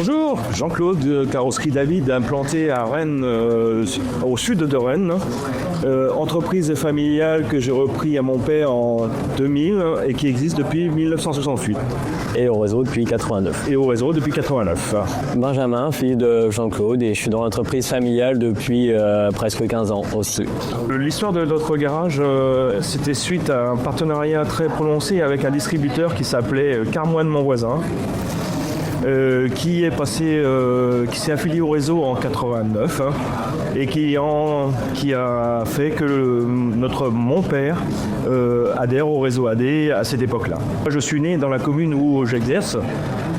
Bonjour, Jean-Claude de Carrosserie David, implanté à Rennes, au sud de Rennes. Entreprise familiale que j'ai repris à mon père en 2000 et qui existe depuis 1968. Et au réseau depuis 89. Et au réseau depuis 89. Benjamin, fille de Jean-Claude, et je suis dans l'entreprise familiale depuis presque 15 ans aussi. L'histoire de notre garage, c'était suite à un partenariat très prononcé avec un distributeur qui s'appelait Carmoine Mon Voisin. Qui s'est affilié au réseau en 89 et qui a fait que mon père adhère au réseau AD à cette époque-là. Je suis né dans la commune où j'exerce,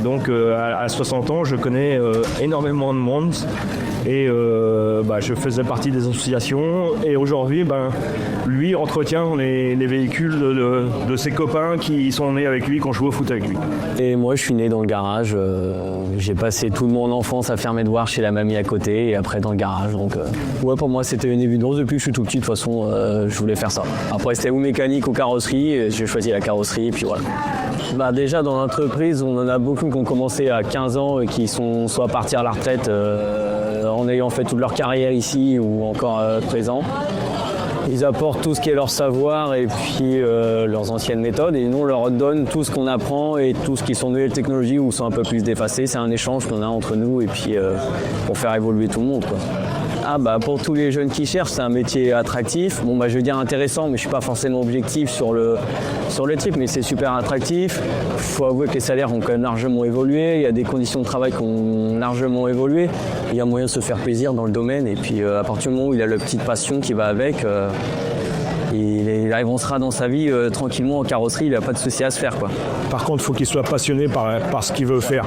donc à 60 ans, je connais énormément de monde. Et je faisais partie des associations et aujourd'hui, lui entretient les véhicules de ses copains qui sont nés avec lui, qui ont joué au foot avec lui. Et moi, je suis né dans le garage. J'ai passé toute mon enfance à faire mes devoirs chez la mamie à côté et après dans le garage. Donc, pour moi, c'était une évidence. Depuis que je suis tout petit, de toute façon, je voulais faire ça. Après, c'était ou mécanique ou carrosserie. J'ai choisi la carrosserie et puis voilà. Déjà, dans l'entreprise, on en a beaucoup qui ont commencé à 15 ans et qui sont soit partis à la retraite en ayant fait toute leur carrière ici ou encore présents. Ils apportent tout ce qui est leur savoir et puis leurs anciennes méthodes et nous on leur donne tout ce qu'on apprend et tout ce qui sont nouvelles technologies ou sont un peu plus défacées. C'est un échange qu'on a entre nous et puis pour faire évoluer tout le monde, quoi. Pour tous les jeunes qui cherchent, c'est un métier attractif. Je veux dire intéressant, mais je suis pas forcément objectif sur le type, mais c'est super attractif. Il faut avouer que les salaires ont quand même largement évolué, il y a des conditions de travail qui ont largement évolué. Il y a moyen de se faire plaisir dans le domaine et puis à partir du moment où il a la petite passion qui va avec, il avancera dans sa vie tranquillement en carrosserie, il n'a pas de souci à se faire, quoi. Par contre, il faut qu'il soit passionné par ce qu'il veut faire.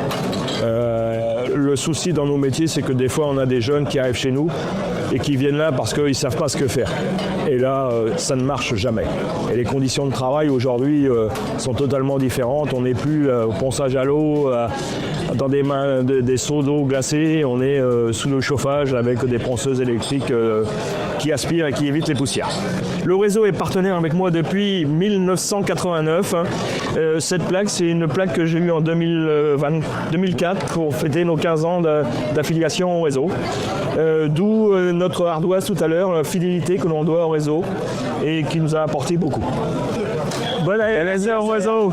Le souci dans nos métiers, c'est que des fois, on a des jeunes qui arrivent chez nous et qui viennent là parce qu'ils ne savent pas ce que faire. Et là, ça ne marche jamais. Et les conditions de travail aujourd'hui sont totalement différentes. On n'est plus au ponçage à l'eau, dans des seaux d'eau glacés. On est sous le chauffage avec des ponceuses électriques qui aspirent et qui évitent les poussières. Le réseau est partenaire avec moi depuis 1989. Cette plaque, c'est une plaque que j'ai eue en 2004 pour fêter nos 15 ans d'affiliation au réseau. D'où notre ardoise tout à l'heure, la fidélité que l'on doit au réseau et qui nous a apporté beaucoup. Bonne année au réseau!